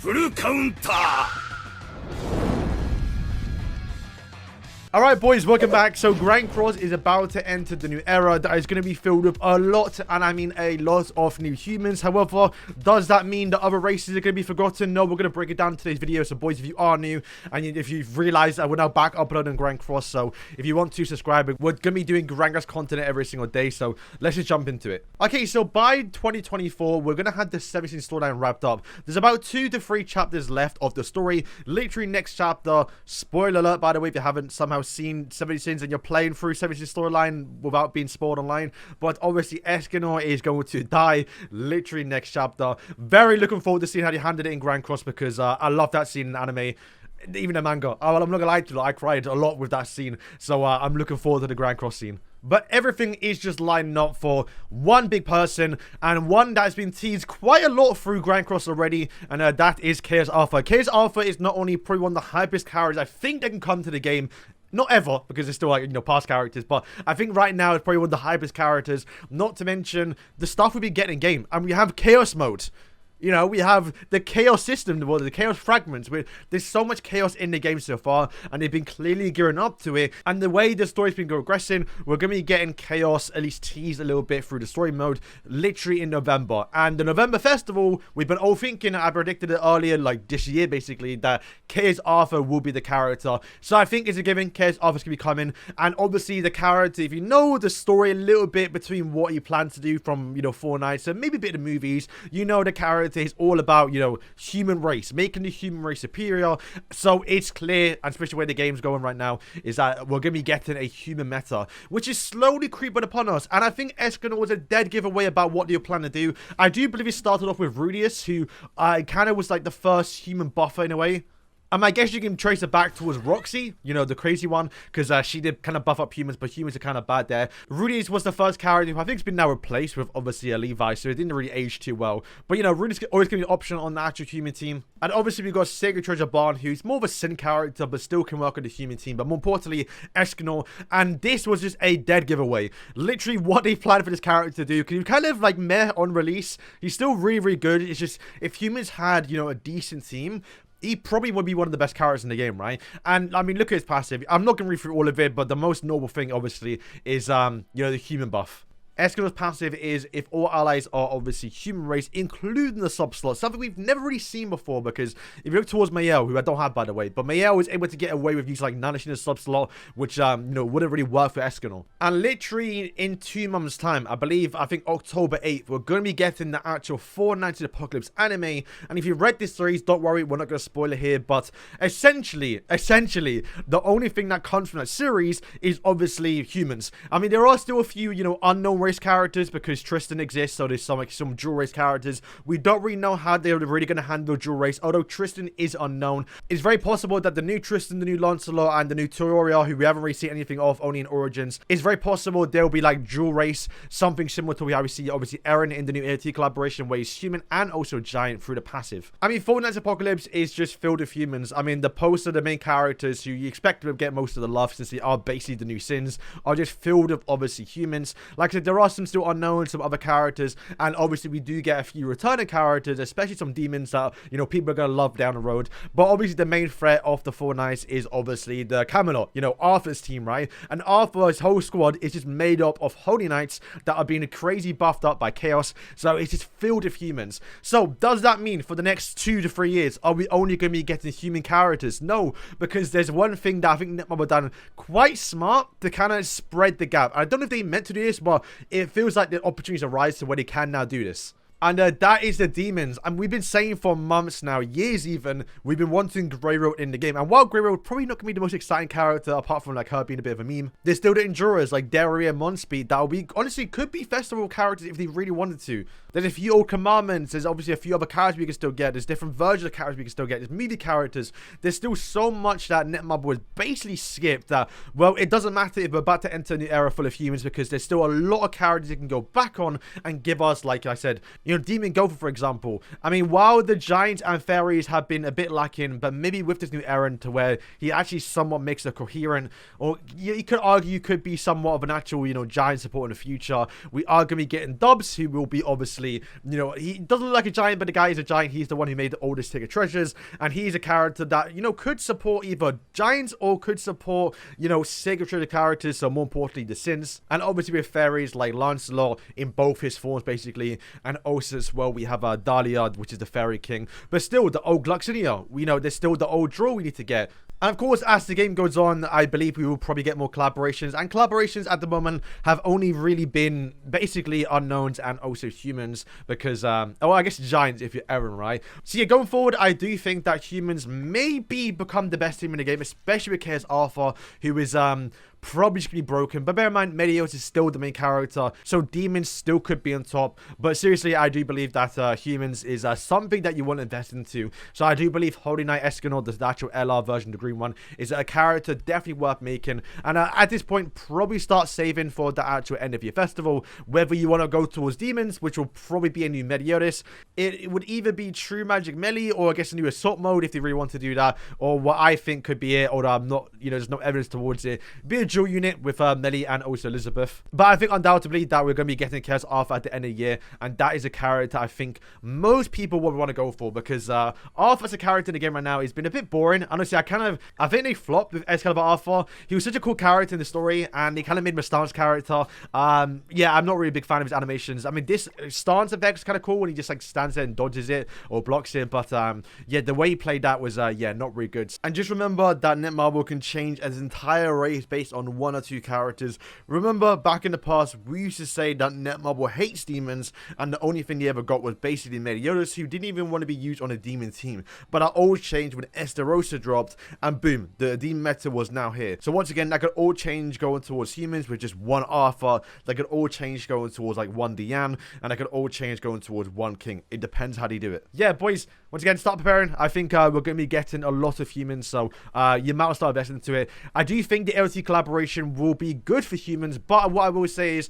フルカウンター Alright boys, welcome back. So Grand Cross is about to enter the new era that is going to be filled with a lot, and I mean a lot of new humans. However, does that mean that other races are going to be forgotten? No, we're going to break it down in today's video. So boys, if you are new and if you've realized that we're now back uploading Grand Cross, so if you want to subscribe, we're going to be doing Grand Cross content every single day. So let's just jump into it. Okay, so by 2024, we're going to have the 17 storyline wrapped up. There's about 2 to 3 chapters left of the story. Literally next chapter, spoiler alert by the way, if you haven't somehow seen 70 Sins and you're playing through 70 storyline without being spoiled online, but obviously Escanor is going to die literally next chapter. Very looking forward to seeing how they handled it in Grand Cross, because I love that scene in anime, even the manga. I'm not gonna lie to you, I cried a lot with that scene, so I'm looking forward to the Grand Cross scene. But everything is just lining up for one big person, and one that's been teased quite a lot through Grand Cross already, and that is Chaos Alpha. Chaos Alpha is not only probably one of the hypest characters I think that can come to the game. Not ever, because it's still like, you know, past characters, but I think right now it's probably one of the hypest characters, not to mention the stuff we've been getting in game. And we have Chaos Mode. You know, we have the chaos system, the chaos fragments. There's so much chaos in the game so far, and they've been clearly gearing up to it. And the way the story's been progressing, we're going to be getting chaos at least teased a little bit through the story mode, literally in November. And the November festival, we've been all thinking, I predicted it earlier, like this year basically, that Chaos Alpha will be the character. So I think it's a given, Chaos Alpha's going to be coming. And obviously the character, if you know the story a little bit between what he plans to do from, you know, Fortnite, so maybe a bit of movies, you know the character is all about, you know, human race, making the human race superior. So it's clear, and especially where the game's going right now, is that we're going to be getting a human meta, which is slowly creeping upon us. And I think Escanor was a dead giveaway about what they were planning to do. I do believe it started off with Rudius, who kind of was like the first human buffer in a way. I guess you can trace it back towards Roxy, you know, the crazy one, because she did kind of buff up humans, but humans are kind of bad there. Rudy's was the first character who I think has been now replaced with, obviously, a Levi, so it didn't really age too well. But, you know, Rudy's always going to be an option on the actual human team. And obviously, we've got Sacred Treasure Barn, who's more of a Sin character, but still can work on the human team. But more importantly, Escanor. And this was just a dead giveaway. Literally, what they planned for this character to do, because he kind of, like, meh on release. He's still really, really good. It's just, if humans had, you know, a decent team, he probably would be one of the best characters in the game, right? And, I mean, look at his passive. I'm not going to read through all of it, but the most noble thing, obviously, is, you know, the human buff. Escanor's passive is if all allies are obviously human race, including the sub-slot. Something we've never really seen before, because if you look towards Mayel, who I don't have, by the way, but Mayel was able to get away with using, like, Nanish in the sub-slot, which, you know, wouldn't really work for Escanor. And literally in 2 months' time, I think October 8th, we're going to be getting the actual Fortnite Apocalypse anime. And if you read this series, don't worry, we're not going to spoil it here, but essentially, the only thing that comes from that series is obviously humans. I mean, there are still a few, you know, unknown race characters, because Tristan exists, so there's some dual race characters. We don't really know how they're really going to handle dual race, although Tristan is unknown. It's very possible that the new Tristan, the new Lancelot, and the new Teoria, who we haven't really seen anything of, only in Origins, it's very possible they'll be like dual race, something similar to how we see obviously Eren in the new AT collaboration, where he's human and also giant through the passive. I mean, Fortnite's Apocalypse is just filled with humans. I mean, the poster, the main characters who you expect to get most of the love, since they are basically the new Sins, are just filled with obviously humans. Like I said, there are some still unknown, some other characters, and obviously we do get a few returning characters, especially some demons that, you know, people are going to love down the road. But obviously the main threat of the Fortnite is obviously the Camelot, you know, Arthur's team, right? And Arthur's whole squad is just made up of Holy Knights that are being crazy buffed up by Chaos, so it's just filled with humans. So does that mean for the next 2 to 3 years, are we only going to be getting human characters? No, because there's one thing that I think Netmob have done quite smart to kind of spread the gap. I don't know if they meant to do this, but it feels like the opportunities arise to where they can now do this. And that is the demons. And we've been saying for months now, years even, we've been wanting Grey Road in the game. And while Grey Road probably not going to be the most exciting character, apart from like her being a bit of a meme, there's still the Endurers like Derry and Monspeed that will be, honestly, could be festival characters if they really wanted to. There's a few old commandments. There's obviously a few other characters we can still get. There's different versions of characters we can still get. There's melee characters. There's still so much that Netmob was basically skipped that, well, it doesn't matter if we're about to enter a new era full of humans, because there's still a lot of characters you can go back on and give us, like I said, you know, Demon Gopher, for example. I mean, while the Giants and Fairies have been a bit lacking, but maybe with this new Eren to where he actually somewhat makes a coherent, or you could argue could be somewhat of an actual, you know, Giant support in the future. We are going to be getting Dubs, who will be obviously basically, you know, he doesn't look like a giant, but the guy is a giant. He's the one who made the oldest ticket treasures, and he's a character that, you know, could support either giants or could support, you know, sacred treasure characters, so more importantly the Sins, and obviously with fairies like Lancelot in both his forms basically, and also as well we have Dahlia, which is the fairy king, but still the old Gluxinia, we know there's still the old draw we need to get. And of course, as the game goes on, I believe we will probably get more collaborations. And collaborations at the moment have only really been basically unknowns and also humans. Because, oh, I guess giants if you're Eren, right? So yeah, going forward, I do think that humans maybe become the best team in the game. Especially with Chaos Alpha, who is, probably just gonna be broken, but bear in mind Medios is still the main character, so demons still could be on top. But seriously, I do believe that humans is something that you want to invest into. So I do believe Holy Knight Escanor, the actual LR version, the green one, is a character definitely worth making. And at this point, probably start saving for the actual end of your festival, whether you want to go towards demons, which will probably be a new Meliodas. It would either be true magic melee, or I guess a new assault mode if they really want to do that, or what I think could be it, although I'm not, you know, there's no evidence towards it, be a dual unit with Melly and also Elizabeth. But I think undoubtedly that we're going to be getting Chaos Alpha at the end of the year, and that is a character I think most people would want to go for, because Alpha as a character in the game right now has been a bit boring. Honestly, I think they flopped with Excalibur Alpha. He was such a cool character in the story, and they kind of made him a stance character. Yeah, I'm not really a big fan of his animations. I mean, this stance effect is kind of cool when he just like stands there and dodges it or blocks it, but yeah, the way he played that was yeah, not really good. And just remember that Netmarble can change an entire race based on one or two characters. Remember, back in the past, we used to say that Netmarble hates demons, and the only thing they ever got was basically Meliodas, who didn't even want to be used on a demon team. But that all changed when Esterosa dropped, and boom, the demon meta was now here. So once again, that could all change going towards humans with just one Arthur. That could all change going towards like one Diane, and that could all change going towards one king. It depends how they do it. Yeah, boys, once again, start preparing. I think we're going to be getting a lot of humans, so you might start investing into it. I do think the LT collaboration will be good for humans, but what I will say is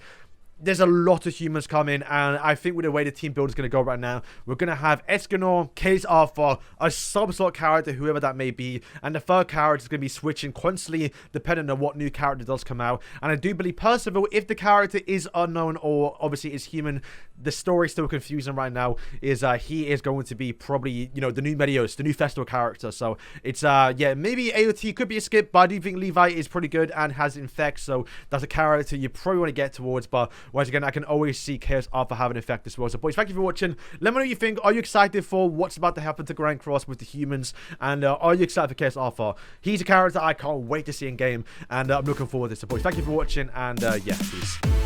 there's a lot of humans coming, and I think with the way the team build is going to go right now, we're going to have Escanor, Chaos Alpha, a sub-slot character, whoever that may be, and the third character is going to be switching constantly depending on what new character does come out. And I do believe Percival, if the character is unknown or obviously is human, the story is still confusing right now, is he is going to be probably, you know, the new Medios, the new festival character. So it's yeah, maybe AOT could be a skip, but I do think Levi is pretty good and has infect, so that's a character you probably want to get towards. But once again, I can always see Chaos Alpha have an effect as well. So boys, thank you for watching. Let me know what you think. Are you excited for what's about to happen to Grand Cross with the humans? And are you excited for Chaos Alpha? He's a character I can't wait to see in game, and I'm looking forward to this. So boys, thank you for watching, and yeah, peace.